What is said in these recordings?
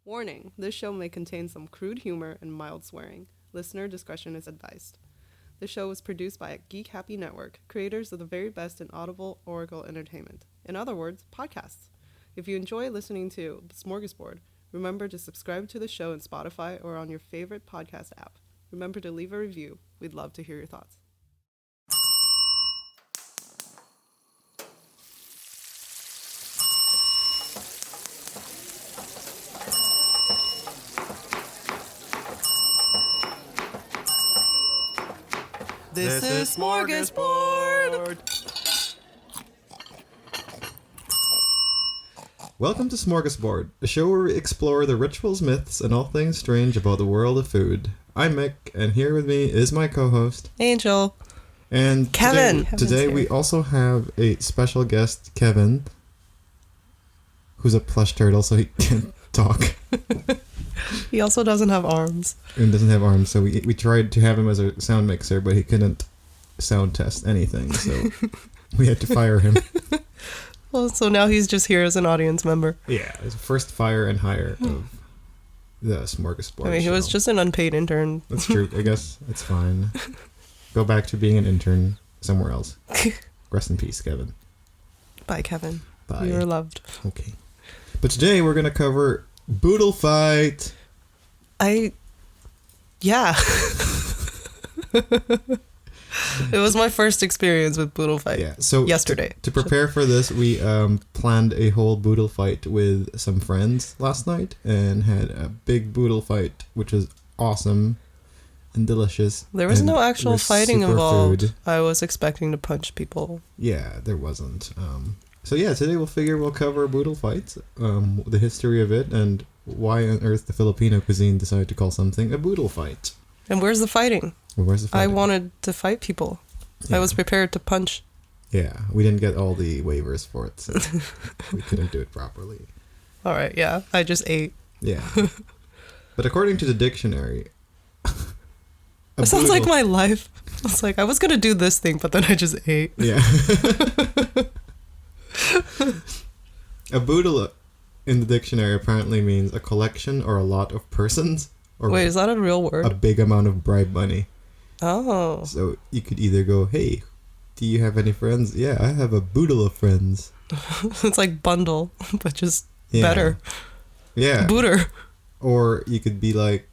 Warning, this show may contain some crude humor and mild swearing. Listener discretion is advised. The show was produced by Geek Happy Network, creators of the very best in audible oracle entertainment. In other words, podcasts. If you enjoy listening to Smörgåsbord, remember to subscribe to the show in Spotify or on your favorite podcast app. Remember to leave a review. We'd love to hear your thoughts. This is Smörgåsbord! Welcome to Smörgåsbord, a show where we explore the rituals, myths, and all things strange about the world of food. I'm Mik, and here with me is my co-host, Angel. And Kevin. Today we also have a special guest, Kevin, who's a plush turtle, so he can't talk. He also doesn't have arms. And doesn't have arms, so we tried to have him as a sound mixer, but he couldn't sound test anything, so we had to fire him. Well, so now he's just here as an audience member. Yeah, it's the first fire and hire of the Smörgåsbord. I mean, he was just an unpaid intern. That's true. I guess it's fine. Go back to being an intern somewhere else. Rest in peace, Kevin. Bye, Kevin. Bye. You are loved. Okay. But today we're going to cover Boodlefight. Yeah. It was my first experience with Boodlefight. Yeah. So yesterday. To prepare for this, we planned a whole Boodlefight with some friends last night and had a big Boodlefight, which was awesome and delicious. There was no actual fighting involved. Food. I was expecting to punch people. Yeah, there wasn't. So yeah, today we'll cover Boodlefights, the history of it, and why on earth the Filipino cuisine decided to call something a Boodlefight. And where's the fighting? Well, where's the fighting? I wanted to fight people. Yeah. I was prepared to punch. Yeah, we didn't get all the waivers for it, so we couldn't do it properly. All right, yeah, I just ate. Yeah. But according to the dictionary... It sounds like my life. It's like, I was going to do this thing, but then I just ate. Yeah. A boodle in the dictionary apparently means a collection or a lot of persons. Or wait, is that a real word? A big amount of bribe money. Oh. So you could either go, hey, do you have any friends? Yeah, I have a boodle of friends. It's like bundle, but just better. Yeah. Booter. Or you could be like,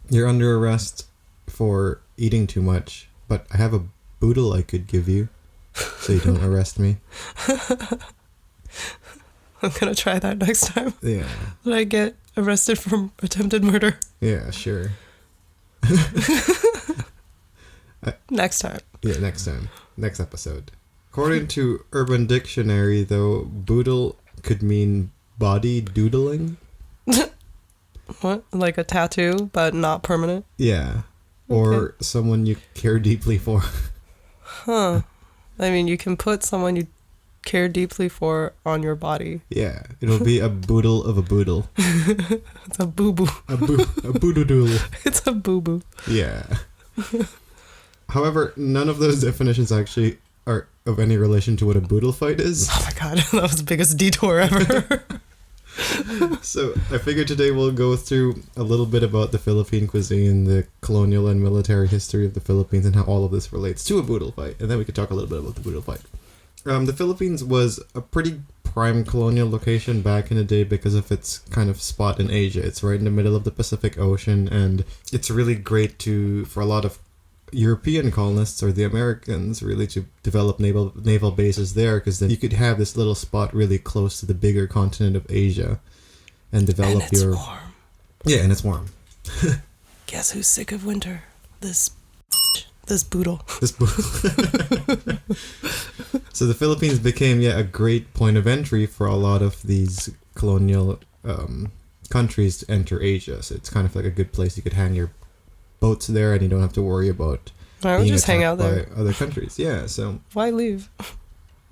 you're under arrest for eating too much, but I have a boodle I could give you, so you don't arrest me. I'm gonna try that next time. Yeah. Did I get arrested for attempted murder? Yeah, sure. Next time. Yeah, next time. Next episode. According to Urban Dictionary, though, boodle could mean body doodling. What? Like a tattoo, but not permanent? Yeah. Or okay. Someone you care deeply for. Huh. I mean, you can put someone you care deeply for on your body. Yeah. It'll be a boodle of a boodle. It's a boo-boo. A boodoodle. It's a boo-boo. Yeah. However, none of those definitions actually are of any relation to what a Boodlefight is. Oh my god, that was the biggest detour ever. So I figured today we'll go through a little bit about the Philippine cuisine, the colonial and military history of the Philippines, and how all of this relates to a Boodlefight. And then we could talk a little bit about the Boodlefight. The Philippines was a pretty prime colonial location back in the day because of its kind of spot in Asia. It's right in the middle of the Pacific Ocean, and it's really great for a lot of European colonists or the Americans really to develop naval bases there, because then you could have this little spot really close to the bigger continent of Asia and develop and it's warm. Yeah, and it's warm. Guess who's sick of winter? This boodle. So the Philippines became a great point of entry for a lot of these colonial countries to enter Asia. So it's kind of like a good place you could hang your boats there, and you don't have to worry about being just hang out there by other countries. Yeah, so why leave?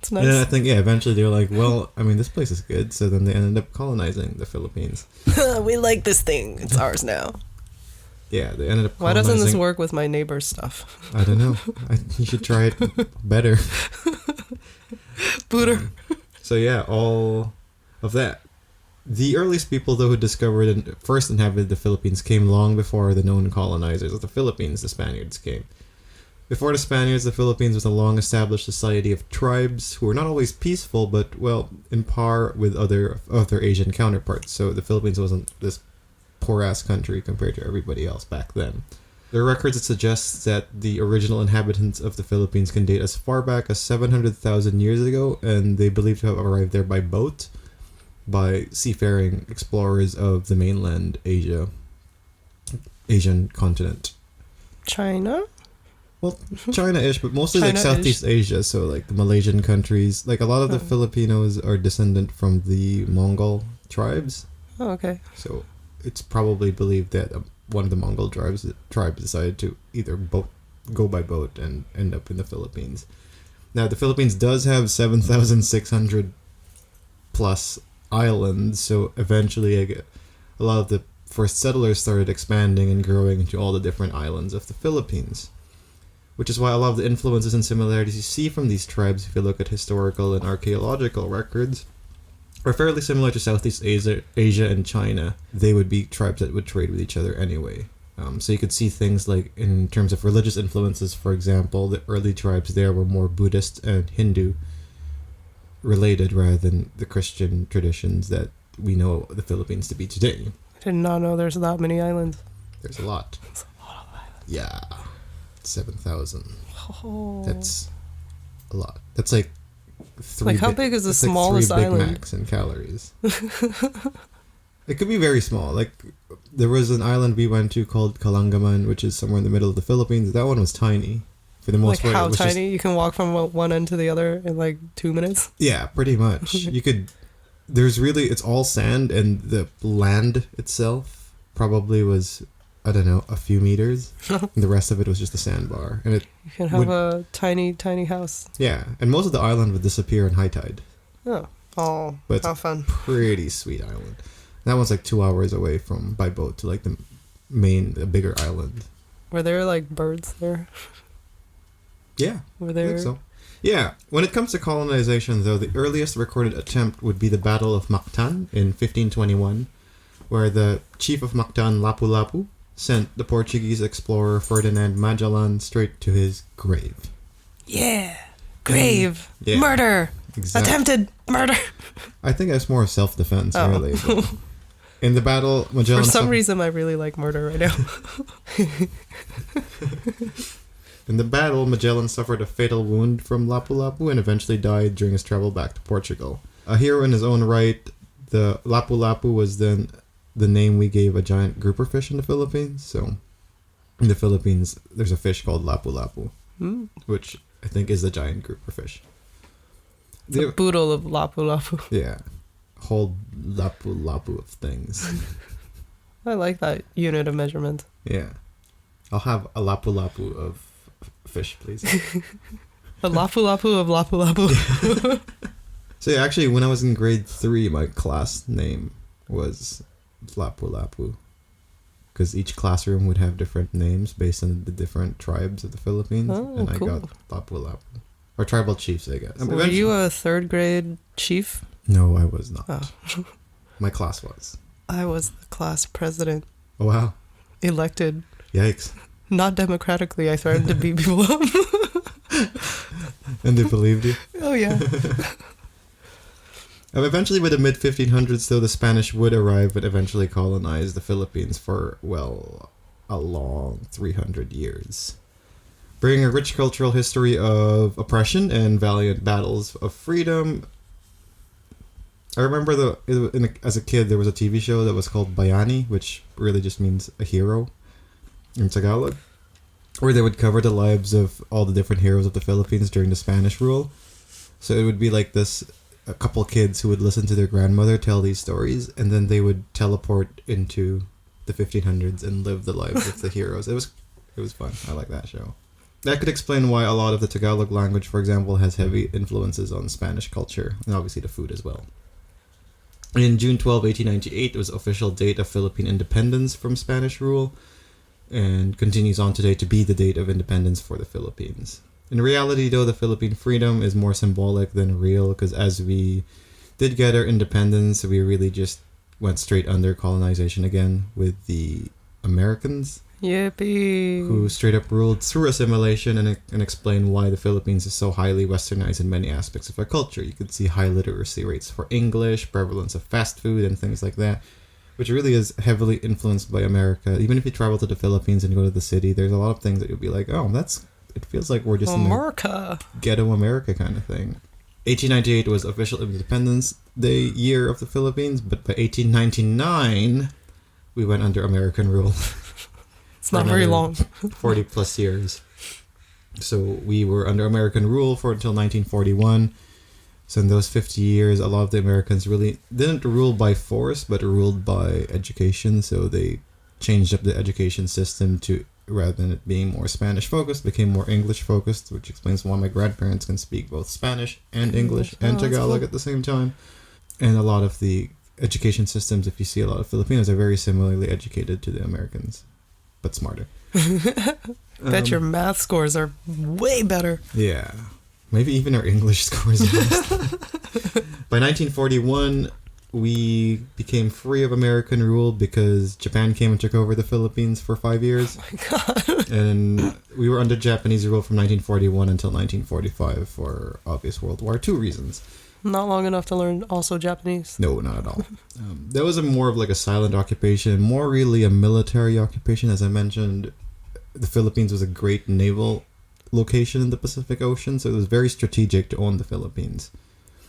It's nice. And I think eventually they're like, well, I mean, this place is good, so then they ended up colonizing the Philippines. We like this thing. It's ours now. Yeah, they ended up colonizing. Why doesn't this work with my neighbor's stuff? I don't know. You should try it better. Booter. So yeah, all of that. The earliest people, though, who discovered and first inhabited the Philippines came long before the known colonizers of the Philippines, the Spaniards, came. Before the Spaniards, the Philippines was a long-established society of tribes who were not always peaceful, but, well, in par with other Asian counterparts. So the Philippines wasn't this poor-ass country compared to everybody else back then. There are records that suggest that the original inhabitants of the Philippines can date as far back as 700,000 years ago, and they believe to have arrived there by boat, by seafaring explorers of the mainland Asian continent. China? Well, China-ish, but mostly like China-ish. Southeast Asia, so like the Malaysian countries. Like a lot of the Filipinos are descendant from the Mongol tribes, Oh, okay. so it's probably believed that one of the Mongol tribes decided to either go by boat and end up in the Philippines. Now, the Philippines does have 7,600 plus islands, so eventually a lot of the first settlers started expanding and growing into all the different islands of the Philippines. Which is why a lot of the influences and similarities you see from these tribes, if you look at historical and archaeological records, are fairly similar to Southeast Asia and China. They would be tribes that would trade with each other anyway. So you could see things like, in terms of religious influences, for example, the early tribes there were more Buddhist and Hindu related rather than the Christian traditions that we know the Philippines to be today. I did not know there's that many islands. There's a lot. That's a lot of islands. Yeah. 7,000. Oh. That's a lot. That's like Like, how big is the smallest like 3 Big island? Macs in calories. It could be very small. Like, there was an island we went to called Kalangaman, which is somewhere in the middle of the Philippines. That one was tiny. For the most Like, part, how it was tiny? You can walk from one end to the other in like 2 minutes? Yeah, pretty much. You could... it's all sand, and the land itself probably was, I don't know, a few meters. And the rest of it was just a sandbar. And You can have a tiny, tiny house. yeah, and most of the island would disappear in high tide. Oh, But how fun. Pretty sweet island. That one's like 2 hours away by boat to like the bigger island. Were there like birds there? Yeah, Were I there? think so. Yeah, when it comes to colonization, though, the earliest recorded attempt would be the Battle of Mactan in 1521, where the chief of Mactan, Lapu-Lapu, sent the Portuguese explorer Ferdinand Magellan straight to his grave. Yeah. Grave. Yeah. Murder. Exactly. Attempted murder. I think that's more self-defense, Oh. really. But in the battle, Magellan... For some reason, I really like murder right now. In the battle, Magellan suffered a fatal wound from Lapu-Lapu and eventually died during his travel back to Portugal. A hero in his own right, the Lapu-Lapu was then the name we gave a giant grouper fish in the Philippines. So, in the Philippines, there's a fish called Lapu-Lapu, which I think is the giant grouper fish. It's a boodle of Lapu-Lapu. Yeah. Whole Lapu-Lapu of things. I like that unit of measurement. Yeah. I'll have a Lapu-Lapu of fish, please. A Lapu-Lapu of Lapu-Lapu. So yeah, actually, when I was in grade 3, my class name was Lapu-Lapu. Because each classroom would have different names based on the different tribes of the Philippines. Oh, and cool. I got Lapu-Lapu. Or tribal chiefs, I guess. Were you a 3rd grade chief? No, I was not. Oh. My class was. I was the class president. Oh, wow. Elected. Yikes. Not democratically. I threatened to beat people up. And they believed you? Oh, yeah. Eventually, by the mid-1500s, though, the Spanish would arrive and eventually colonize the Philippines for, well, a long 300 years. Bringing a rich cultural history of oppression and valiant battles of freedom. I remember as a kid, there was a TV show that was called Bayani, which really just means a hero in Tagalog, where they would cover the lives of all the different heroes of the Philippines during the Spanish rule. So it would be like a couple kids who would listen to their grandmother tell these stories, and then they would teleport into the 1500s and live the lives of the heroes. It was fun. I like that show. That could explain why a lot of the Tagalog language, for example, has heavy influences on Spanish culture, and obviously the food as well. In June 12, 1898, it was the official date of Philippine independence from Spanish rule, and continues on today to be the date of independence for the Philippines. In reality, though, the Philippine freedom is more symbolic than real, because as we did get our independence, we really just went straight under colonization again with the Americans. Yippee! Who straight up ruled through assimilation and explained why the Philippines is so highly westernized in many aspects of our culture. You could see high literacy rates for English, prevalence of fast food, and things like that, which really is heavily influenced by America. Even if you travel to the Philippines and go to the city, there's a lot of things that you'll be like, oh, it feels like we're just America. in the ghetto America kind of thing. 1898 was official Independence Day year of the Philippines, but by 1899, we went under American rule. It's not very long. 40 plus years. So we were under American rule until 1941. So in those 50 years, a lot of the Americans really didn't rule by force, but ruled by education. So they changed up the education system to, rather than it being more Spanish focused, became more English focused, which explains why my grandparents can speak both Spanish and English and Tagalog at the same time. And a lot of the education systems, if you see a lot of Filipinos, are very similarly educated to the Americans, but smarter. Bet your math scores are way better. Yeah. Maybe even our English scores. By 1941, we became free of American rule because Japan came and took over the Philippines for 5 years. Oh my god. And we were under Japanese rule from 1941 until 1945 for obvious World War II reasons. Not long enough to learn also Japanese. No, not at all. That was more of like a silent occupation, more really a military occupation. As I mentioned, the Philippines was a great naval location in the Pacific Ocean, so it was very strategic to own the Philippines.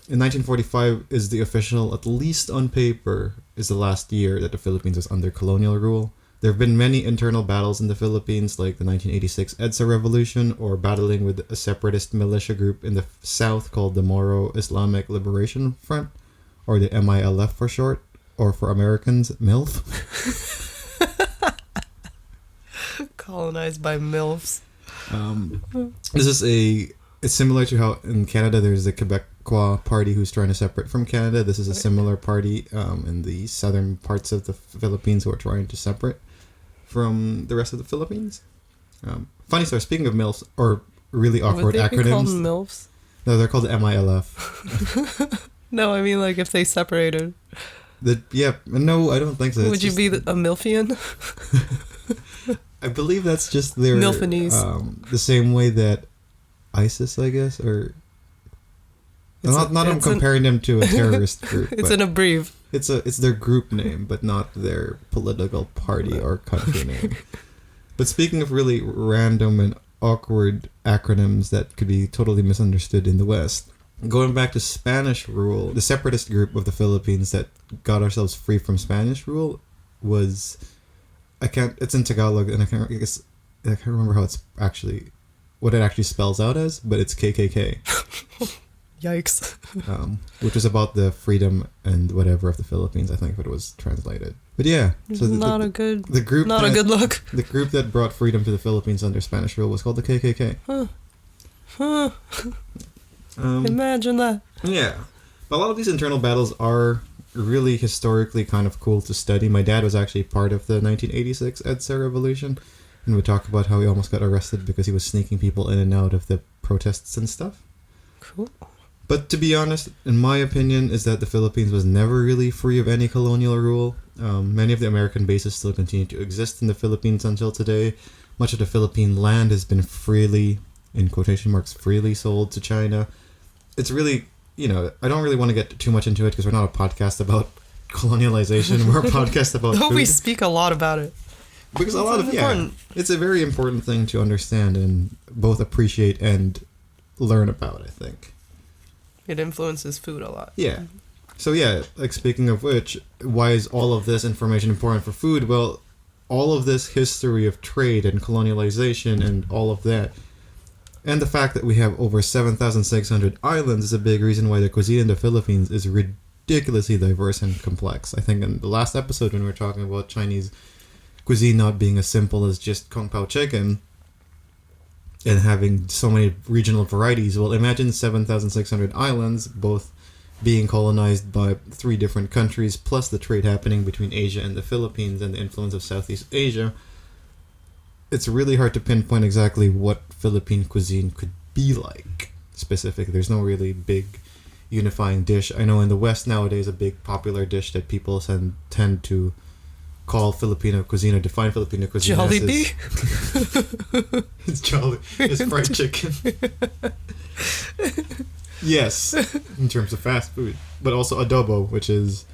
In 1945 is the official, at least on paper, is the last year that the Philippines was under colonial rule. There have been many internal battles in the Philippines, like the 1986 EDSA Revolution, or battling with a separatist militia group in the south called the Moro Islamic Liberation Front, or the MILF for short, or for Americans, MILF. Colonized by MILFs. It's similar to how in Canada there's the Quebecois party who's trying to separate from Canada. This is a similar party in the southern parts of the Philippines who are trying to separate from the rest of the Philippines. Funny story, speaking of MILFs, or really awkward acronyms. Would they be called MILFs? No, they're called the MILF. No, I mean like if they separated. No, I don't think so. Would you be a MILFian? I believe that's just their... Milfanese. The same way that ISIS, I guess, or... I'm comparing them to a terrorist group. It's an abbrev. It's their group name, but not their political party or country name. But speaking of really random and awkward acronyms that could be totally misunderstood in the West, going back to Spanish rule, the separatist group of the Philippines that got ourselves free from Spanish rule was... It's in Tagalog, and I can't remember how what it actually spells out as, but it's KKK. Yikes. Which was about the freedom and whatever of the Philippines, I think, if it was translated. But yeah, so not a good look. The group that brought freedom to the Philippines under Spanish rule was called the KKK. Imagine that. Yeah. But a lot of these internal battles are really historically kind of cool to study. My dad was actually part of the 1986 EDSA Revolution, and we talk about how he almost got arrested because he was sneaking people in and out of the protests and stuff. Cool. But to be honest, in my opinion, is that the Philippines was never really free of any colonial rule. Many of the American bases still continue to exist in the Philippines until today. Much of the Philippine land has been freely, in quotation marks, freely sold to China. It's really, I don't really want to get too much into it because we're not a podcast about colonialization. We're a podcast about food. We speak a lot about it. Because it's a very important thing to understand and both appreciate and learn about, I think. It influences food a lot. Yeah. So yeah, like speaking of which, why is all of this information important for food? Well, all of this history of trade and colonialization and all of that, and the fact that we have over 7,600 islands is a big reason why the cuisine in the Philippines is ridiculously diverse and complex. I think in the last episode when we were talking about Chinese cuisine not being as simple as just Kung Pao chicken and having so many regional varieties, well, imagine 7,600 islands, both being colonized by 3 different countries, plus the trade happening between Asia and the Philippines and the influence of Southeast Asia. It's really hard to pinpoint exactly what Philippine cuisine could be like specifically. There's no really big unifying dish. I know in the West nowadays, a big popular dish that people tend to call Filipino cuisine or define Filipino cuisine Jollibee? It's Jolly. It's fried chicken. Yes, in terms of fast food. But also adobo, which is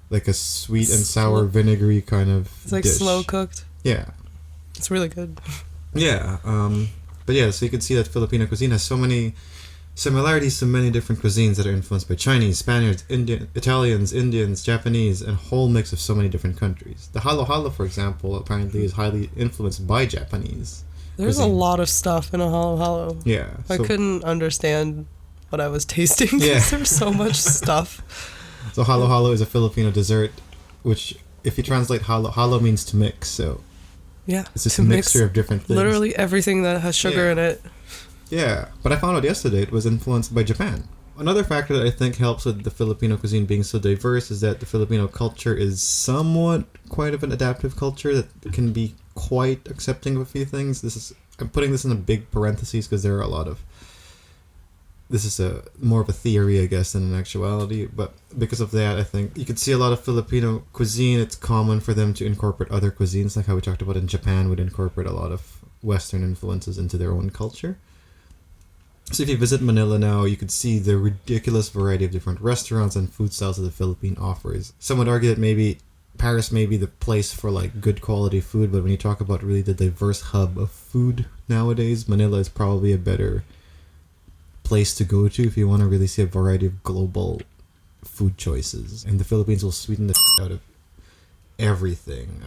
like a sweet and sour vinegary kind of It's like dish. slow cooked. Yeah. It's really good. Yeah. But yeah, so you can see that Filipino cuisine has so many similarities to many different cuisines that are influenced by Chinese, Spaniards, Italians, Indians, Japanese, and a whole mix of so many different countries. The halo halo, for example, apparently is highly influenced by Japanese. There's cuisine. a lot of stuff in a halo halo. Yeah. I couldn't understand what I was tasting. Yeah. There's so much stuff. So halo halo is a Filipino dessert, which if you translate halo means to mix. So Yeah. it's just to a mix mixture of different things. literally everything that has sugar in it. Yeah, but I found out yesterday it was influenced by Japan. Another factor that I think helps with the Filipino cuisine being so diverse is that the Filipino culture is somewhat quite of an adaptive culture that can be quite accepting of a few things. I'm putting this in a big parentheses because there are a lot of. This is more of a theory, I guess, than an actuality. But because of that, I think you could see a lot of Filipino cuisine. It's common for them to incorporate other cuisines, like how we talked about in Japan would incorporate a lot of Western influences into their own culture. So if you visit Manila now, you could see the ridiculous variety of different restaurants and food styles that the Philippines offers. Some would argue that maybe Paris may be the place for like good quality food, but when you talk about really the diverse hub of food nowadays, Manila is probably a better place to go to if you want to really see a variety of global food choices. And the Philippines will sweeten the out of everything.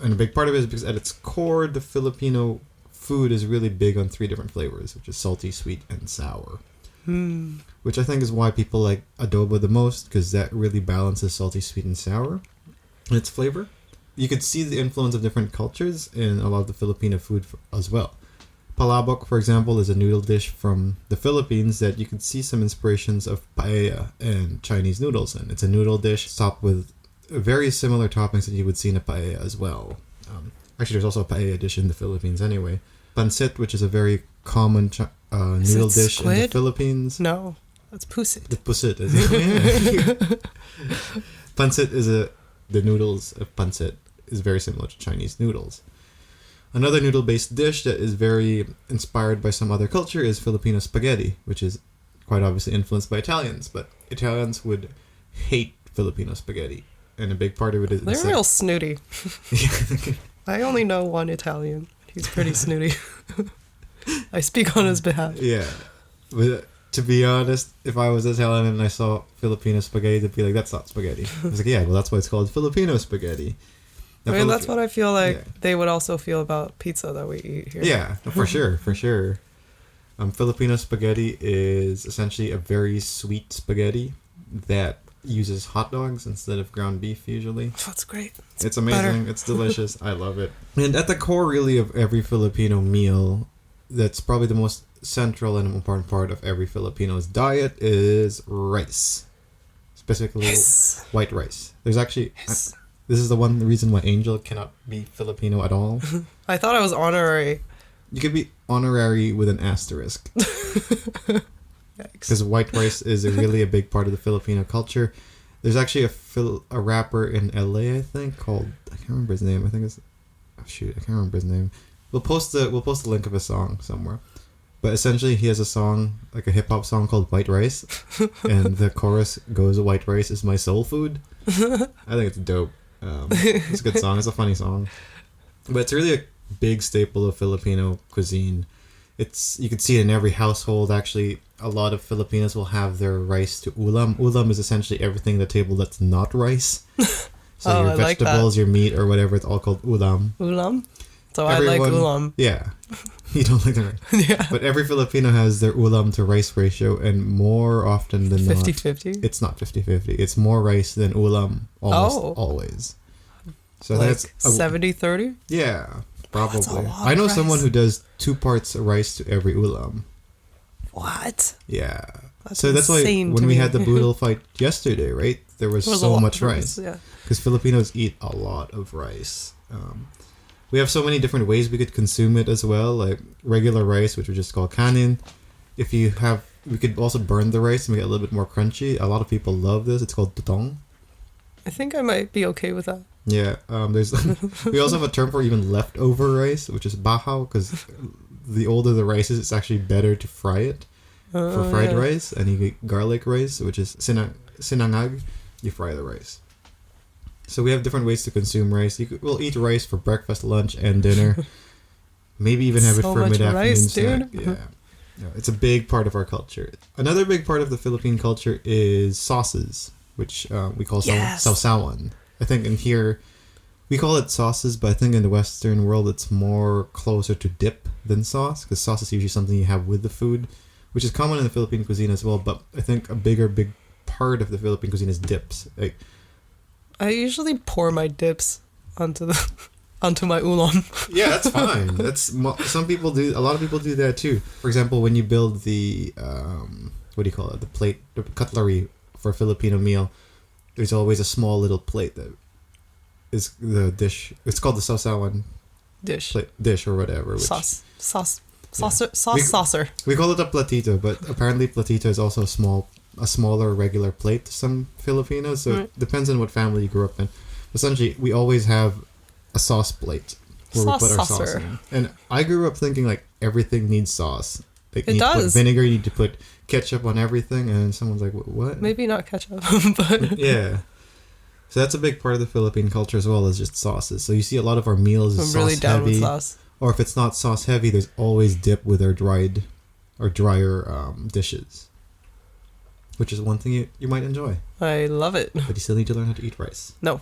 And a big part of it is because at its core, the Filipino food is really big on 3 different flavors, which is salty, sweet, and sour. Which I think is why people like adobo the most, because that really balances salty, sweet, and sour in its flavor. You could see the influence of different cultures in a lot of the Filipino food as well. Palabok, for example, is a noodle dish from the Philippines that you could see some inspirations of paella and Chinese noodles in. It's a noodle dish topped with very similar toppings that you would see in a paella as well. Actually, there's also a paella dish in the Philippines anyway. Pancit, which is a very common noodle dish in the Philippines. No, that's pusit. The pusit is it? Pancit is the noodles of pancit is very similar to Chinese noodles. Another noodle-based dish that is very inspired by some other culture is Filipino spaghetti, which is quite obviously influenced by Italians, but Italians would hate Filipino spaghetti, and a big part of it is they're real snooty. I only know one Italian. He's pretty snooty. I speak on his behalf. Yeah. But to be honest, if I was Italian and I saw Filipino spaghetti, they'd be like, that's not spaghetti. I was like, yeah, well, that's why it's called Filipino spaghetti. Now, I mean, that's what I feel like they would also feel about pizza that we eat here. Yeah, for sure, for sure. Filipino spaghetti is essentially a very sweet spaghetti that uses hot dogs instead of ground beef usually. That's great. It's amazing. Better. It's delicious. I love it. And at the core really of every Filipino meal, that's probably the most central and important part of every Filipino's diet is rice. Specifically white rice. There's actually this is the one reason why Angel cannot be Filipino at all. I thought I was honorary. You could be honorary with an asterisk. Because white rice is really a big part of the Filipino culture. There's actually a rapper in LA, I think, called, I can't remember his name. I think it's, I can't remember his name. We'll post the link of a song somewhere. But essentially, he has a song, like a hip hop song called White Rice, and the chorus goes, "White rice is my soul food." I think it's dope. It's a good song. It's a funny song, but it's really a big staple of Filipino cuisine. You can see it in every household. Actually, a lot of Filipinos will have their rice to ulam. Ulam is essentially everything at the table that's not rice. So your vegetables, your meat, or whatever, it's all called ulam. Ulam? So everyone, I like ulam. Yeah. You don't like the rice. Yeah. But every Filipino has their ulam to rice ratio, and more often than 50-50? It's not 50-50. It's more rice than ulam always. So like that's 70-30? Yeah. Probably. Oh, I know someone who does 2 parts rice to every ulam. What? Yeah. That's why when we had the Boodlefight yesterday, right? There was so much rice. Yeah. Because Filipinos eat a lot of rice. We have so many different ways we could consume it as well, like regular rice, which we just call kanin. If you have we could also burn the rice and make it a little bit more crunchy. A lot of people love this. It's called tutong. I think I might be okay with that. Yeah, there's we also have a term for even leftover rice, which is bahaw, because the older the rice is, it's actually better to fry it for fried rice. And you get garlic rice, which is sinangag. You fry the rice. So we have different ways to consume rice. We'll eat rice for breakfast, lunch, and dinner. Maybe even have it for mid-afternoon rice, snack. dude. Yeah, it's a big part of our culture. Another big part of the Philippine culture is sauces, which we call sausawan. I think in here, we call it sauces, but I think in the Western world, it's more closer to dip than sauce, because sauce is usually something you have with the food, which is common in the Philippine cuisine as well. But I think a big part of the Philippine cuisine is dips. Like, I usually pour my dips onto my udon. yeah, that's fine. Some people do. A lot of people do that too. For example, when you build the what do you call it? The plate, the cutlery for a Filipino meal. There's always a small little plate that is the dish. It's called the sausawan dish or whatever. Saucer. We call it a platito, but apparently platito is also a smaller regular plate to some Filipinos. So it depends on what family you grew up in. Essentially, we always have a sauce plate where we put our sauce in. And I grew up thinking like everything needs sauce. Like, it does. You need to put vinegar, you need to put ketchup on everything, and someone's like, what? Maybe not ketchup, but... Yeah. So that's a big part of the Philippine culture as well, as just sauces. So you see a lot of our meals is sauce really down heavy. With sauce. Or if it's not sauce heavy, there's always dip with our drier dishes. Which is one thing you might enjoy. I love it. But you still need to learn how to eat rice. No.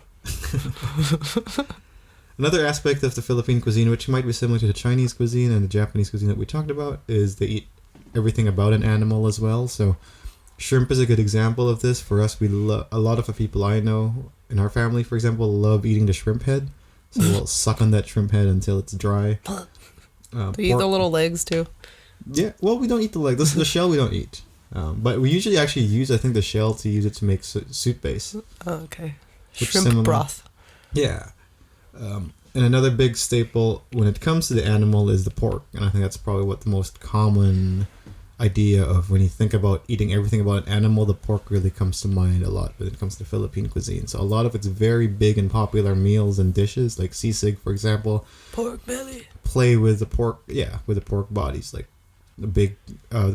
Another aspect of the Philippine cuisine, which might be similar to the Chinese cuisine and the Japanese cuisine that we talked about, is they eat everything about an animal as well. So shrimp is a good example of this. For us, a lot of the people I know in our family, for example, love eating the shrimp head. So we'll suck on that shrimp head until it's dry. They eat the little legs too. Yeah, well, we don't eat the leg. This is the shell we don't eat. But we usually actually use, I think, the shell to use it to make soup base. Oh, okay. Shrimp broth. Yeah. And another big staple when it comes to the animal is the pork. And I think that's probably what the most common idea of when you think about eating everything about an animal, the pork really comes to mind a lot when it comes to Philippine cuisine. So a lot of it's very big and popular meals and dishes, like sisig, for example. Pork belly. Play with the pork, with the pork bodies. Like the big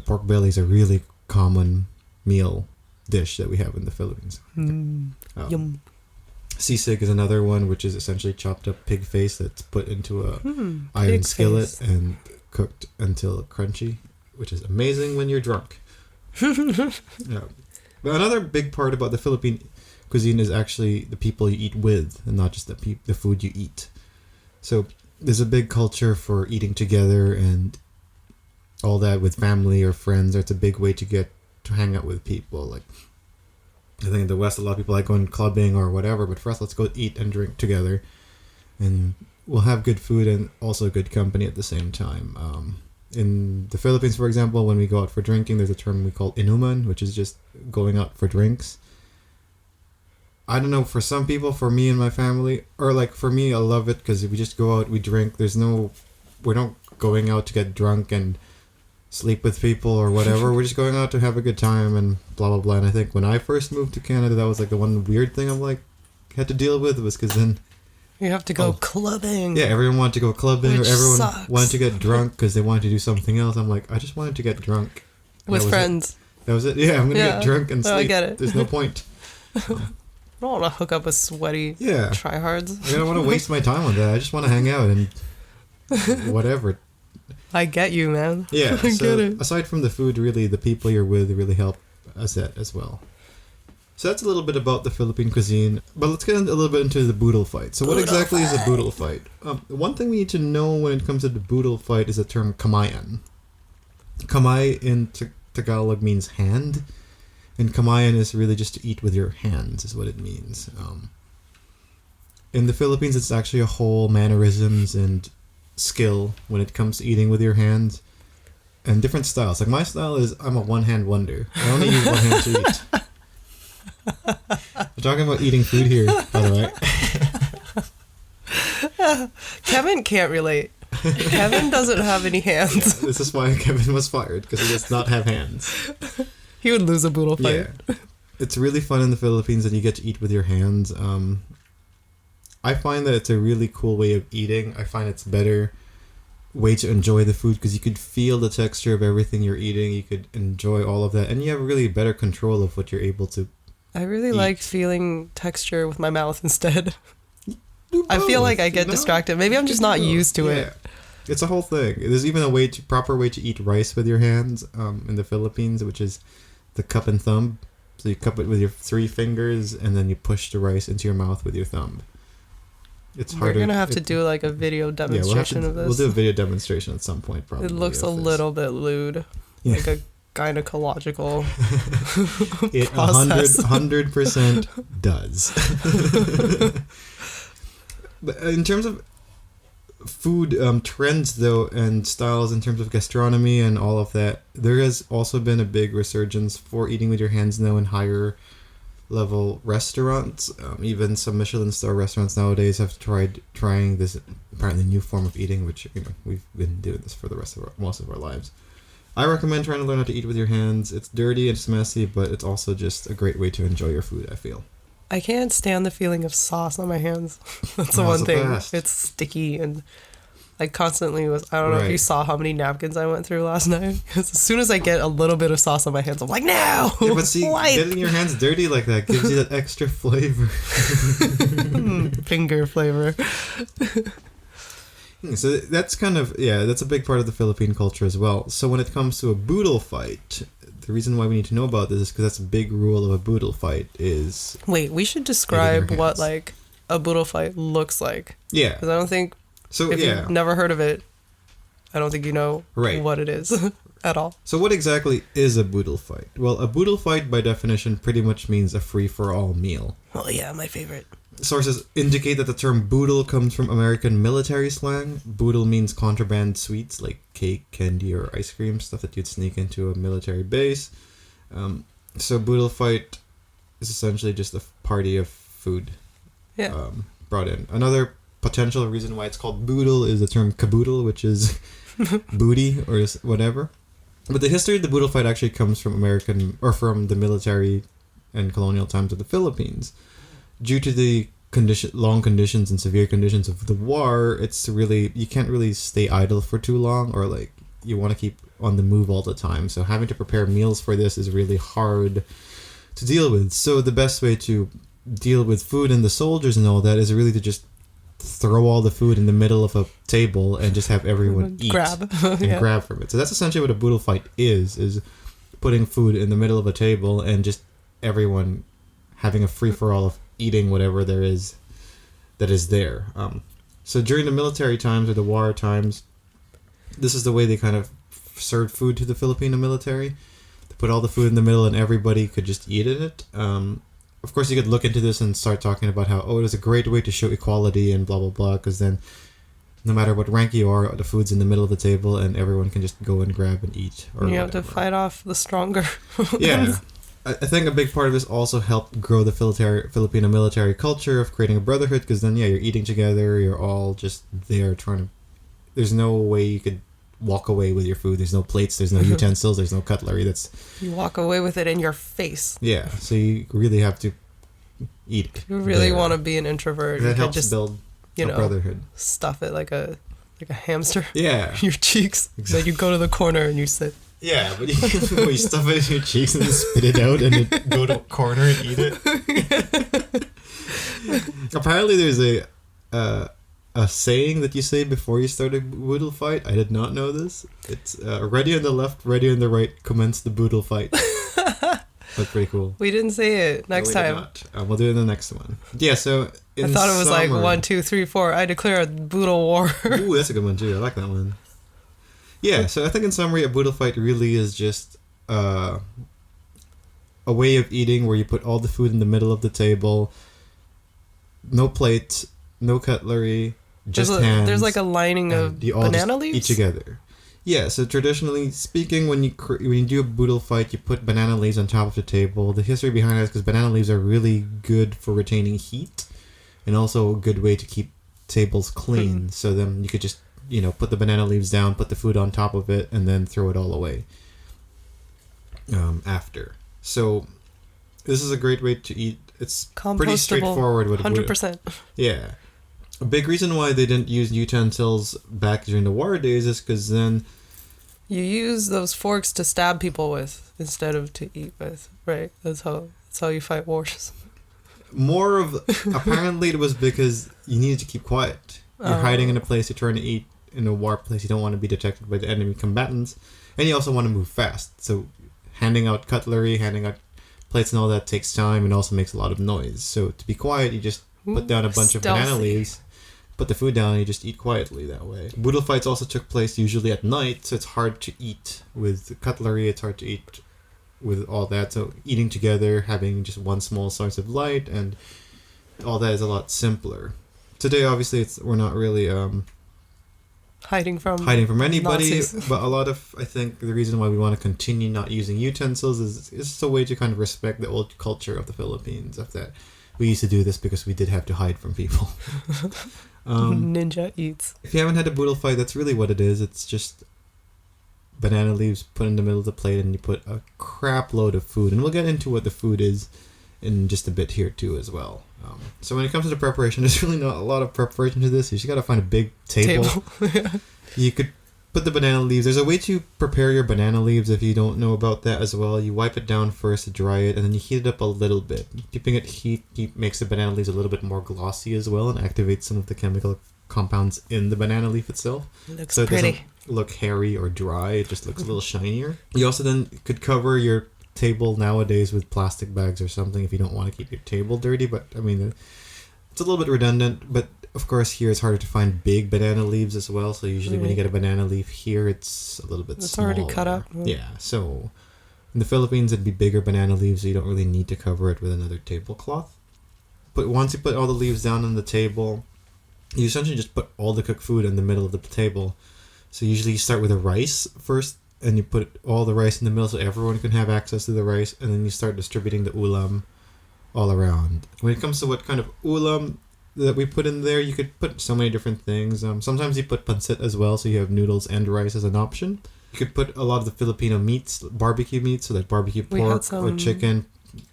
pork belly is a really common meal dish that we have in the Philippines. Yum. Sisig is another one, which is essentially chopped up pig face that's put into a iron skillet and cooked until crunchy, which is amazing when you're drunk. Yeah. But another big part about the Philippine cuisine is actually the people you eat with, and not just the food you eat. So there's a big culture for eating together and all that with family or friends. It's a big way to get to hang out with people. Like, I think in the West, a lot of people like going clubbing or whatever, but for us, let's go eat and drink together, and we'll have good food and also good company at the same time. In the Philippines, for example, when we go out for drinking, there's a term we call inuman, which is just going out for drinks. I don't know, for some people, for me and my family, or like for me, I love it because if we just go out, we drink. We're not going out to get drunk and sleep with people or whatever. We're just going out to have a good time and blah blah blah. And I think when I first moved to Canada, that was like the one weird thing I'm like had to deal with, was because then you have to go clubbing. Yeah, everyone wanted to go clubbing, or everyone sucks. wanted to get drunk because they wanted to do something else. I'm like, I just wanted to get drunk with friends. That was it. Yeah, I'm gonna get drunk and sleep. I get it. There's no point. I don't want to hook up with sweaty tryhards. I don't want to waste my time on that. I just want to hang out and whatever. I get you, man. Yeah, I so get it. Aside from the food, really, the people you're with really help us that as well. So that's a little bit about the Philippine cuisine, but let's get a little bit into the Boodlefight. So what exactly is a Boodlefight? One thing we need to know when it comes to the Boodlefight is the term Kamayan. Kamay in Tagalog means hand, and Kamayan is really just to eat with your hands, is what it means. In the Philippines, it's actually a whole mannerisms and skill when it comes to eating with your hands, and different styles. Like my style is I'm a one-hand wonder. I only use one hand to eat. We're talking about eating food here, by the way. Kevin can't relate. Kevin doesn't have any hands. Yeah, this is why Kevin was fired, because he does not have hands. He would lose a boodle fight. Yeah. It's really fun in the Philippines that you get to eat with your hands. I find that it's a really cool way of eating. I find it's a better way to enjoy the food because you could feel the texture of everything you're eating. You could enjoy all of that. And you have really better control of what you're able to I really eat. like feeling texture with my mouth instead. Do I feel both, like I get distracted. Maybe I'm just not used to it. It's a whole thing. There's even a proper way to eat rice with your hands in the Philippines, which is the cup and thumb. So you cup it with your 3 fingers, and then you push the rice into your mouth with your thumb. It's harder. We're gonna have to do like a video demonstration of this. We'll do a video demonstration at some point, probably. It looks a little bit lewd, like a gynecological It process. 100% does. But in terms of food trends, though, and styles in terms of gastronomy and all of that, there has also been a big resurgence for eating with your hands now in higher level restaurants. Even some Michelin star restaurants nowadays have trying this apparently new form of eating, which we've been doing this for the most of our lives. I recommend trying to learn how to eat with your hands. It's dirty, it's messy, but it's also just a great way to enjoy your food, I feel. I can't stand the feeling of sauce on my hands. That's the one thing. Best. It's sticky and I constantly was. I don't know if you saw how many napkins I went through last night. Because as soon as I get a little bit of sauce on my hands, I'm like, no! Yeah, but see, getting your hands dirty like that gives you that extra flavor. Finger flavor. So that's that's a big part of the Philippine culture as well. So when it comes to a boodle fight, the reason why we need to know about this is because that's a big rule of a boodle fight is... Wait, we should describe what like a boodle fight looks like. Yeah. Because I don't think... So if you've never heard of it, I don't think you know what it is at all. So what exactly is a boodle fight? Well, a boodle fight by definition pretty much means a free-for-all meal. Oh yeah, my favorite. Sources indicate that the term boodle comes from American military slang. Boodle means contraband sweets like cake, candy, or ice cream, stuff that you'd sneak into a military base. So boodle fight is essentially just a party of food brought in. Another potential reason why it's called boodle is the term caboodle, which is booty or whatever. But the history of the boodle fight actually comes from from the military and colonial times of the Philippines. Due to the long conditions and severe conditions of the war, you can't really stay idle for too long, or like you want to keep on the move all the time. So having to prepare meals for this is really hard to deal with. So the best way to deal with food and the soldiers and all that is really to just throw all the food in the middle of a table and just have everyone eat grab grab from it. So that's essentially what a boodle fight is putting food in the middle of a table and just everyone having a free-for-all of eating whatever there is that is there. So during the military times or the war times, this is the way they kind of served food to the Filipino military. They put all the food in the middle and everybody could just eat it. Of course, you could look into this and start talking about how, it was a great way to show equality and blah, blah, blah, because then no matter what rank you are, the food's in the middle of the table and everyone can just go and grab and eat. Or you have to fight off the stronger. Yeah. I think a big part of this also helped grow the Filipino military culture of creating a brotherhood, because then, you're eating together, you're all just there trying to... There's no way you could walk away with your food. There's no plates, there's no utensils, there's no cutlery. You walk away with it in your face. Yeah, so you really have to eat it. You really want to be an introvert. That you helps just build a brotherhood. Stuff it like a hamster. Yeah. Your cheeks. Exactly. Then you go to the corner and you sit. Yeah, but you stuff it in your cheeks and then spit it out and then go to a corner and eat it. Apparently there's a saying that you say before you start a boodle fight. I did not know this. It's ready on the left, ready on the right, commence the boodle fight. That's pretty cool. We didn't say it. Next time. We'll do it in the next one. Yeah, so I thought it was like 1, 2, 3, 4. I declare a boodle war. Ooh, that's a good one too. I like that one. Yeah, so I think in summary, a boodle fight really is just a way of eating where you put all the food in the middle of the table, no plates, no cutlery, just hands. There's like a lining of banana leaves? Eat together. Yeah, so traditionally speaking, when you do a boodle fight, you put banana leaves on top of the table. The history behind that is because banana leaves are really good for retaining heat and also a good way to keep tables clean. So then you could just put the banana leaves down, put the food on top of it, and then throw it all away after. So this is a great way to eat. It's pretty straightforward. 100%. Yeah. A big reason why they didn't use utensils back during the war days is because then you use those forks to stab people with instead of to eat with, right? That's how you fight wars. More of apparently it was because you needed to keep quiet. You're hiding in a place, you're trying to eat in a war place, you don't want to be detected by the enemy combatants, and you also want to move fast. So handing out cutlery, handing out plates and all that takes time and also makes a lot of noise. So to be quiet, you just put down a bunch of banana leaves, put the food down, and you just eat quietly that way. Boodlefights also took place usually at night, so it's hard to eat with cutlery, it's hard to eat with all that. So eating together, having just one small source of light, and all that is a lot simpler. Today, obviously, we're not really hiding from anybody, Nazis. But a lot of, I think, the reason why we want to continue not using utensils is just a way to kind of respect the old culture of the Philippines, of that we used to do this because we did have to hide from people. Ninja eats. If you haven't had a Boodlefight, that's really what it is. It's just banana leaves put in the middle of the plate, and you put a crap load of food. And we'll get into what the food is in just a bit here too as well. So when it comes to the preparation, there's really not a lot of preparation to this. You just got to find a big table. You could put the banana leaves. There's a way to prepare your banana leaves if you don't know about that as well. You wipe it down first to dry it, and then you heat it up a little bit. Keeping it heat makes the banana leaves a little bit more glossy as well, and activates some of the chemical compounds in the banana leaf itself. Looks so it pretty. doesn't look hairy or dry. It just looks a little shinier. You also then could cover your table nowadays with plastic bags or something if you don't want to keep your table dirty. But I mean, it's a little bit redundant. But of course, here it's harder to find big banana leaves as well. So usually when you get a banana leaf here, it's a little bit smaller. It's already cut up. Yeah. So in the Philippines, it'd be bigger banana leaves, so you don't really need to cover it with another tablecloth. But once you put all the leaves down on the table, you essentially just put all the cooked food in the middle of the table. So usually you start with the rice first, and you put all the rice in the middle so everyone can have access to the rice, and then you start distributing the ulam all around. When it comes to what kind of ulam that we put in there, you could put so many different things. Sometimes you put pancit as well, so you have noodles and rice as an option. You could put a lot of the Filipino meats, barbecue meats, so like barbecue pork or chicken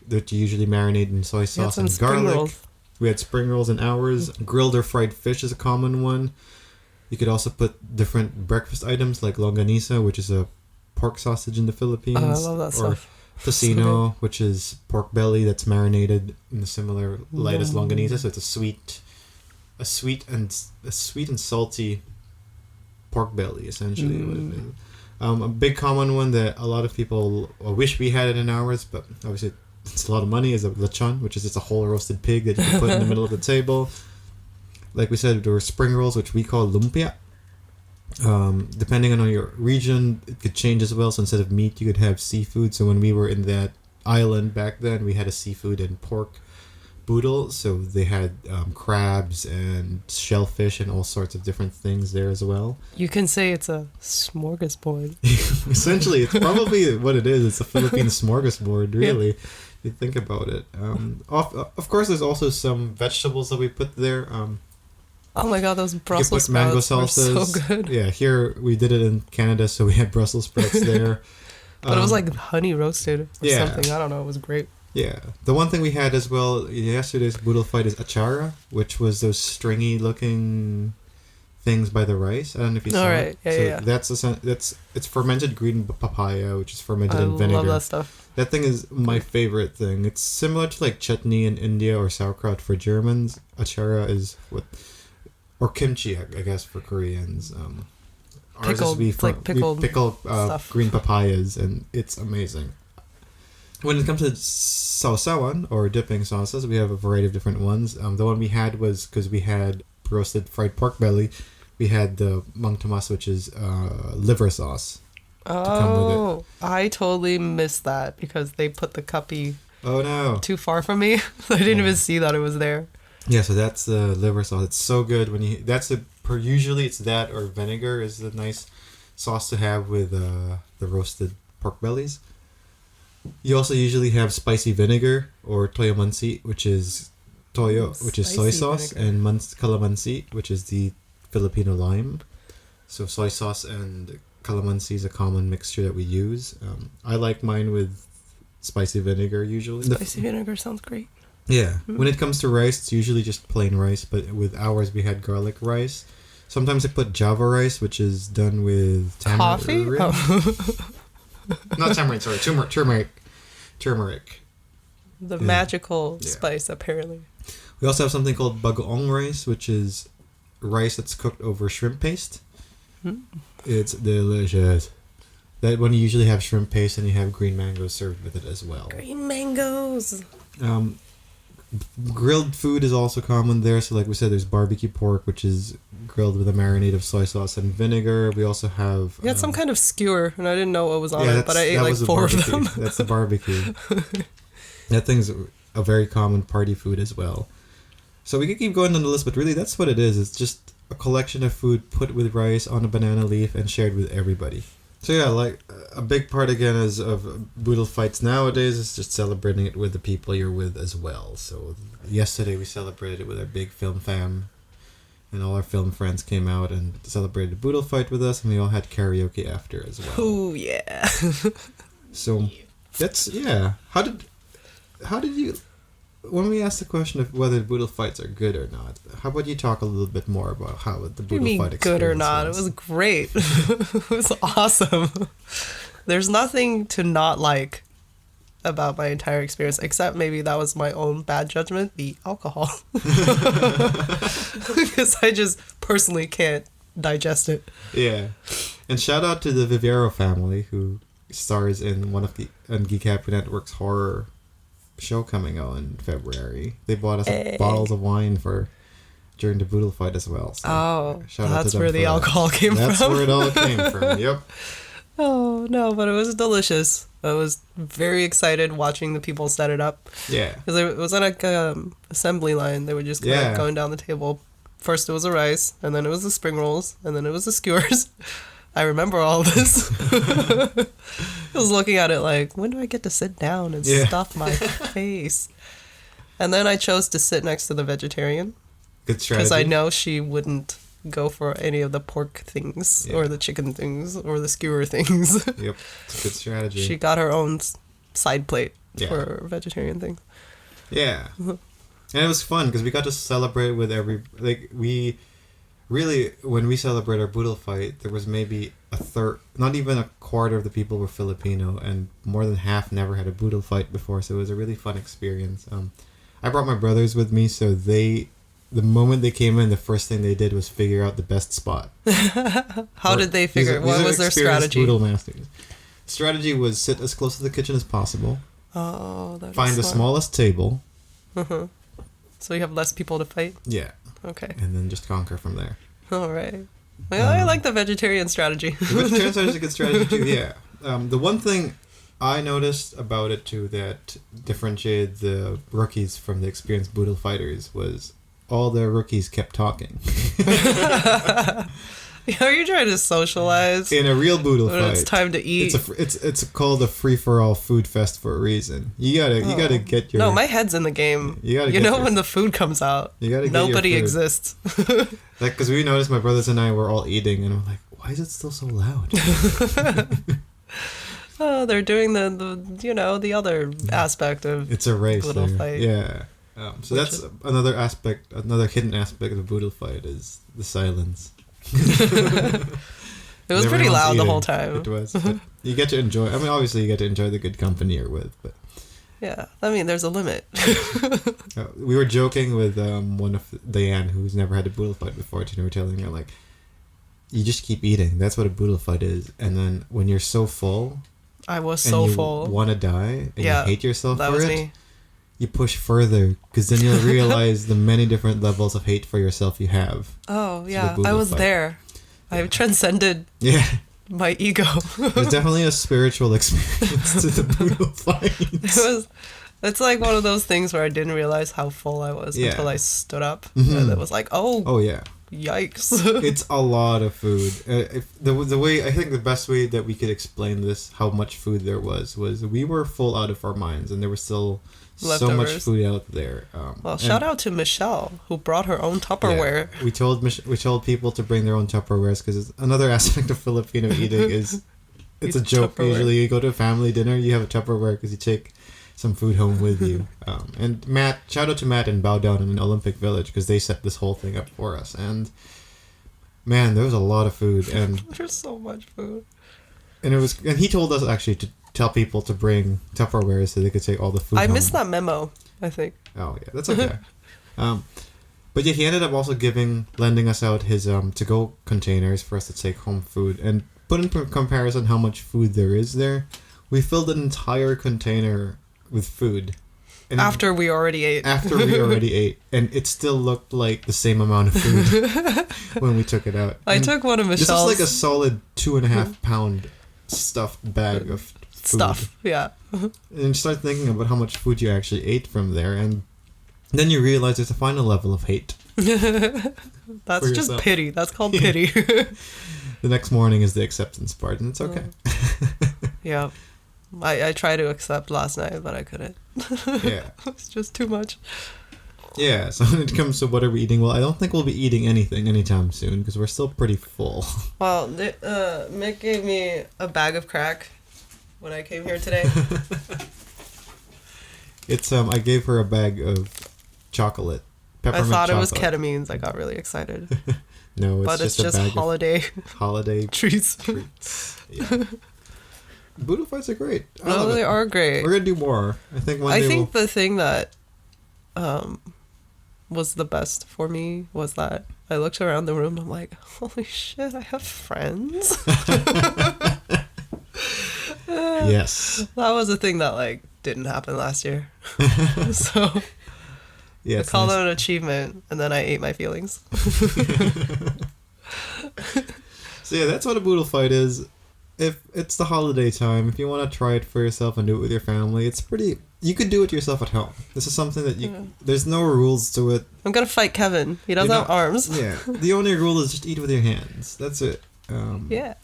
that you usually marinate in soy sauce and garlic. We had spring rolls and ours. Grilled or fried fish is a common one. You could also put different breakfast items like longanisa, which is a pork sausage in the Philippines. Oh, I love that stuff. Tocino, which is pork belly that's marinated in a similar light as longanisa. So it's a sweet and salty pork belly, essentially. What it is. A big common one that a lot of people wish we had it in ours, but obviously it's a lot of money, is a lechon, which is just a whole roasted pig that you can put in the middle of the table. Like we said, there were spring rolls, which we call lumpia. Depending on your region, it could change as well. So instead of meat, you could have seafood. So when we were in that island back then, we had a seafood and pork boodle. So they had crabs and shellfish and all sorts of different things there as well. You can say it's a smorgasbord. Essentially, it's probably what it is. It's a Philippine smorgasbord, really. Yeah. You think about it. Of course, there's also some vegetables that we put there. Oh my god, those Brussels sprouts were so good. Yeah, here we did it in Canada, so we had Brussels sprouts there. But it was like honey roasted or something. I don't know. It was great. Yeah. The one thing we had as well yesterday's Boodlefight is achara, which was those stringy looking things by the rice. I don't know if you saw it. Yeah. It's fermented green papaya, which is fermented in vinegar. I love that stuff. That thing is my favorite thing. It's similar to like chutney in India or sauerkraut for Germans. Achara is or kimchi, I guess, for Koreans. Pickled stuff. Green papayas, and it's amazing. When it comes to sausawan, or dipping sauces, we have a variety of different ones. The one we had was, because we had roasted fried pork belly, we had the mang tomas, which is liver sauce. Oh, I totally missed that because they put the cuppy too far from me. I didn't even see that it was there. Yeah, so that's the liver sauce. It's so good usually it's that or vinegar is a nice sauce to have with the roasted pork bellies. You also usually have spicy vinegar or toyo mansi, which is soy sauce, vinegar. And calamansi, which is the Filipino lime. So soy sauce and calamansi is a common mixture that we use. I like mine with spicy vinegar usually. Spicy vinegar sounds great. Yeah. When it comes to rice, it's usually just plain rice, but with ours we had garlic rice. Sometimes I put Java rice, which is done with Coffee? tamarind. Not tamarind, sorry. Turmeric. The magical spice, apparently. We also have something called bagoong rice, which is rice that's cooked over shrimp paste. It's delicious. That one you usually have shrimp paste and you have green mangoes served with it as well. Green mangoes! Grilled food is also common there. So like we said, there's barbecue pork, which is grilled with a marinade of soy sauce and vinegar. We also have... We had some kind of skewer, and I didn't know what was on it, but I ate like 4 of them. That's the barbecue. That thing's a very common party food as well. So we could keep going on the list, but really that's what it is. It's just a collection of food put with rice on a banana leaf and shared with everybody. So yeah, like a big part again is of Boodlefights nowadays is just celebrating it with the people you're with as well. So yesterday we celebrated it with our big film fam, and all our film friends came out and celebrated Boodlefight with us, and we all had karaoke after as well. Oh yeah. So that's How did you? When we asked the question of whether Boodlefights are good or not, how about you talk a little bit more about how the Boodlefight experience good or not? was? It was great. It was awesome. There's nothing to not like about my entire experience, except maybe that was my own bad judgment, the alcohol. Because I just personally can't digest it. Yeah. And shout out to the Viviero family who stars in one of the Geek Happy Network's horror show coming out in February. They bought us bottles of wine during the Boodlefight as well. So that's where the alcohol came from. That's where it all came from. Yep. Oh no, but it was delicious. I was very excited watching the people set it up. Yeah. Because it was on a assembly line. They were just kind of going down the table. First it was the rice, and then it was the spring rolls, and then it was the skewers. I remember all this. I was looking at it like, when do I get to sit down and stuff my face? And then I chose to sit next to the vegetarian. Good strategy. Because I know she wouldn't go for any of the pork things or the chicken things or the skewer things. Yep, it's a good strategy. She got her own side plate for vegetarian things. Yeah. And it was fun because we got to celebrate with when we celebrate our Boodlefight, there was maybe a third, not even a quarter of the people were Filipino, and more than half never had a Boodlefight before, so it was a really fun experience. I brought my brothers with me, so the moment they came in, the first thing they did was figure out the best spot. How did they figure? What was their strategy? Boodle masters. Strategy was sit as close to the kitchen as possible. Oh, that's find the smallest table. Uh-huh. So you have less people to fight? Yeah. Okay. And then just conquer from there. All right. Well, I like the vegetarian strategy. The vegetarian strategy is a good strategy too, yeah. The one thing I noticed about it too that differentiated the rookies from the experienced Boodle fighters was all the rookies kept talking. Are you trying to socialize? In a real Boodle fight, it's time to eat. It's called a free for all food fest for a reason. You gotta get your. No, my head's in the game. When the food comes out, nobody exists. Like, because we noticed my brothers and I were all eating, and I'm like, why is it still so loud? Oh, they're doing the other aspect of it's a race. Boodle fight. Yeah. So that's another aspect, another hidden aspect of the Boodle fight is the silence. It was pretty loud the whole time. It was. You get to enjoy. I mean, obviously, you get to enjoy the good company you're with, but yeah, I mean, there's a limit. We were joking with one of Diane, who's never had a Boodle fight before, and we were telling her like, you just keep eating. That's what a Boodle fight is. And then when you're so full, I was so full, want to die, and you hate yourself for it. Me. You push further because then you'll realize the many different levels of hate for yourself you have. Oh yeah, I was there. I transcended my ego. It was definitely a spiritual experience to the Boodle fight. It's like one of those things where I didn't realize how full I was until I stood up. Mm-hmm. And it was like, oh yeah. Yikes. It's a lot of food. The way, I think the best way that we could explain this, how much food there was we were full out of our minds, and there was still so much food out there. Well, shout out to Michelle, who brought her own Tupperware. Yeah, we told people to bring their own Tupperwares, because another aspect of Filipino eating is it's a joke. Tupperware. Usually you go to a family dinner, you have a Tupperware because you take some food home with you. And Matt, shout out to Matt and Bow Down in Olympic Village, because they set this whole thing up for us. And man, there was a lot of food, and there's so much food. And he told us actually to tell people to bring Tupperware so they could take all the food. I missed that memo, I think. Oh yeah, that's okay. But yeah, he ended up also lending us out his to-go containers for us to take home food, and put in comparison how much food there is there. We filled an entire container with food. And after we already ate. And it still looked like the same amount of food when we took it out. I took one of Michelle's. This was like a solid 2.5 pound stuffed bag of food. Stuff, yeah. And you start thinking about how much food you actually ate from there, and then you realize there's a final level of hate. That's just pity. That's called pity. The next morning is the acceptance part, and it's okay. Yeah. I tried to accept last night, but I couldn't. Yeah. It's just too much. Yeah, so when it comes to what are we eating, well, I don't think we'll be eating anything anytime soon, because we're still pretty full. Well, Mick gave me a bag of crack when I came here today. It's I gave her a bag of chocolate. I thought it was ketamines. I got really excited. No, it's just a bag holiday treats. Yeah. Boodlefights are great. No, they are great. We're gonna do more. I think the thing that was the best for me was that I looked around the room and I'm like, holy shit, I have friends. Yes. That was a thing that didn't happen last year. So yeah, I called it an achievement, and then I ate my feelings. So yeah, that's what a Boodlefight is. If it's the holiday time, if you want to try it for yourself and do it with your family, you could do it yourself at home. This is something that there's no rules to it. I'm gonna fight Kevin. He doesn't have arms. Yeah. The only rule is just eat with your hands. That's it. Yeah.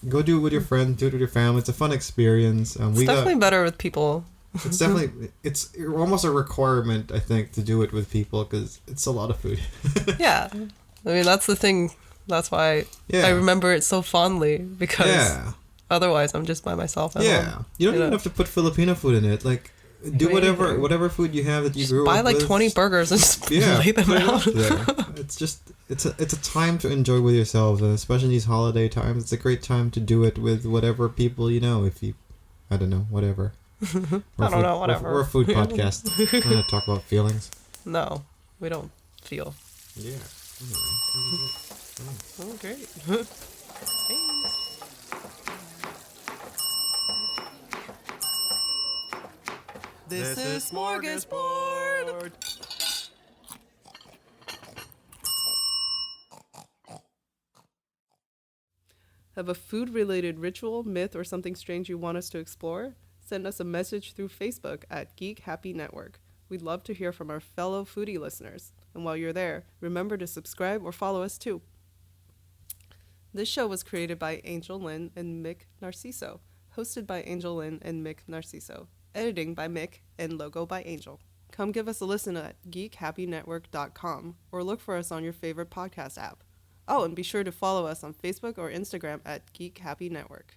Go do it with your friends, do it with your family. It's a fun experience. It's definitely better with people. It's almost a requirement, I think, to do it with people, because it's a lot of food. Yeah. I mean, that's the thing. That's why I remember it so fondly, because otherwise I'm just by myself at home. You don't even have to put Filipino food in it. Do whatever food you have that you grew up with. Buy 20 burgers and just lay them out. It's a time to enjoy with yourselves, and especially these holiday times, it's a great time to do it with whatever people you know. I don't know, whatever. Whatever. We're a food podcast. We're going to talk about feelings. No, we don't feel. Yeah. Anyway. Oh, great. This is Smörgåsbord. Have a food-related ritual, myth, or something strange you want us to explore? Send us a message through Facebook at Geek Happy Network. We'd love to hear from our fellow foodie listeners. And while you're there, remember to subscribe or follow us too. This show was created by Angel Lynn and Mik Narciso, hosted by Angel Lynn and Mik Narciso, editing by Mik, and logo by Angel. Come give us a listen at geekhappynetwork.com or look for us on your favorite podcast app. Oh, and be sure to follow us on Facebook or Instagram at Geek Happy Network.